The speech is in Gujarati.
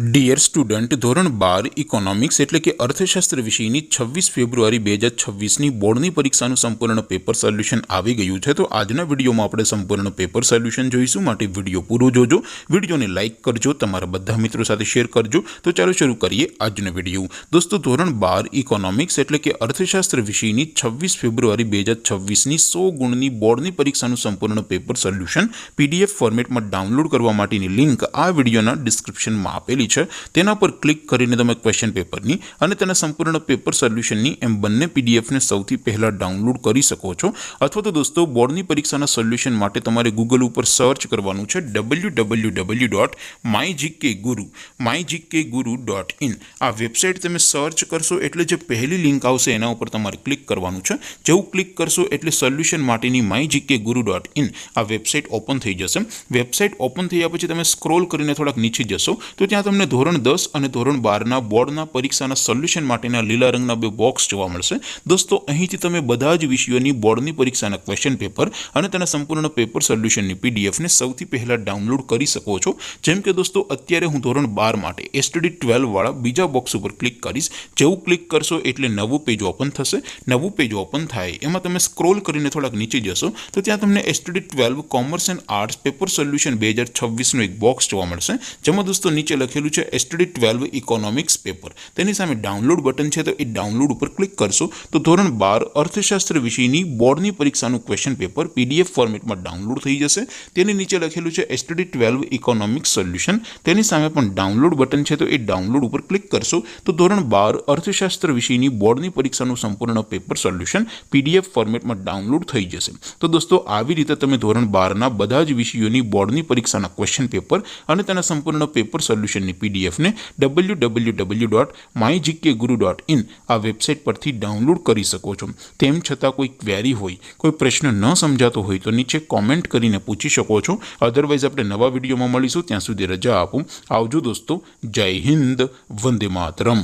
ડિયર સ્ટુડન્ટ, ધોરણ 12 ઇકોનોમિક્સ એટલે કે અર્થશાસ્ત્ર વિષયની 26 ફેબ્રુઆરી 2026ની બોર્ડની પરીક્ષાનું સંપૂર્ણ પેપર સોલ્યુશન આવી ગયું છે। તો આજના વિડીયોમાં આપણે સંપૂર્ણ પેપર સોલ્યુશન જોઈશું, માટે વિડીયો પૂરો જોજો, વિડીયોને લાઇક કરજો, તમારા બધા મિત્રો સાથે શેર કરજો। તો ચાલો શરૂ કરીએ આજનો વિડીયો। દોસ્તો, ધોરણ 12 ઇકોનોમિક્સ એટલે કે અર્થશાસ્ત્ર વિષયની 26 ફેબ્રુઆરી 2026ની 100 ગુણની બોર્ડની પરીક્ષાનું સંપૂર્ણ પેપર સોલ્યુશન PDF ફોર્મેટમાં ડાઉનલોડ કરવા માટેની લિંક આ વિડીયોના ડિસ્ક્રિપ્શનમાં આપેલી છે। તેના પર ક્લિક કરીને તમે ક્વેશ્ચન પેપરની અને તેના સંપૂર્ણ પેપર સોલ્યુશનની એમ બંને પીડીએફને સૌથી પહેલા ડાઉનલોડ કરી શકો છો। અથવા તો દોસ્તો, બોર્ડની પરીક્ષાના સોલ્યુશન માટે તમારે ગૂગલ ઉપર સર્ચ કરવાનું છે www.mygkguru.in। આ વેબસાઇટ તમે સર્ચ કરશો એટલે જે પહેલી લિંક આવશે એના ઉપર તમારે ક્લિક કરવાનું છે। જેવું ક્લિક કરશો એટલે સોલ્યુશન માટેની mygkguru.in આ વેબસાઇટ ઓપન થઈ જશે। વેબસાઇટ ઓપન થયા પછી તમે સ્ક્રોલ કરીને થોડાક નીચે જશો તો ત્યાં તમને ધોરણ 10 અને ધોરણ 12ના બોર્ડના પરીક્ષાના સોલ્યુશન માટેના લીલા રંગના બે બોક્સ જોવા મળશે। દોસ્તો, અહીંથી તમે બધા જ વિષયોની બોર્ડની પરીક્ષાના ક્વેશ્ચન પેપર અને તેના સંપૂર્ણ પેપર સોલ્યુશનની પીડીએફને સૌથી પહેલા ડાઉનલોડ કરી શકો છો। જેમ કે દોસ્તો, અત્યારે હું ધોરણ 12 માટે STD 12 વાળા બીજા બોક્સ ઉપર ક્લિક કરીશ। જેવું ક્લિક કરશો એટલે નવું પેજ ઓપન થશે। નવું પેજ ઓપન થાય એમાં તમે સ્ક્રોલ કરીને થોડાક નીચે જશો તો ત્યાં તમને STD 12 commerce and arts paper solution 2026નું એક બોક્સ જોવા મળશે, જેમાં દોસ્તો નીચે લખેલું છે STD 12 ઇકોનોમિક્સ પેપર। તેની સામે ડાઉનલોડ બટન છે, તો એ ડાઉનલોડ ઉપર ક્લિક કરશો તો ધોરણ 12 અર્થશાસ્ત્ર વિષયની બોર્ડની પરીક્ષાનું ક્વેશ્ચન પેપર PDF ફોર્મેટમાં ડાઉનલોડ થઈ જશે। તેની નીચે લખેલું છે STD 12 ઇકોનોમિક્સ સોલ્યુશન। તેની સામે પણ ડાઉનલોડ બટન છે, તો એ ડાઉનલોડ ઉપર ક્લિક કરશો તો ધોરણ 12 અર્થશાસ્ત્ર વિષયની બોર્ડની પરીક્ષાનું સંપૂર્ણ પેપર સોલ્યુશન PDF ફોર્મેટમાં ડાઉનલોડ થઈ જશે। તો દોસ્તો, આવી રીતે તમે ધોરણ 12ના બધા જ વિષયોની બોર્ડની પરીક્ષાના ક્વેશ્ચન પેપર અને તેના સંપૂર્ણ પેપર સોલ્યુશનની પીડીએફને www.mygkguru.in આ વેબસાઇટ પરથી ડાઉનલોડ કરી શકો છો। તેમ છતાં કોઈ ક્વેરી હોય, કોઈ પ્રશ્ન ન સમજાતો હોય તો નીચે કોમેન્ટ કરીને પૂછી શકો છો। અધરવાઇઝ આપણે નવા વિડીયોમાં મળીશું, ત્યાં સુધી રજા આપો। આવજો દોસ્તો, જય હિન્દ, વંદે માતરમ।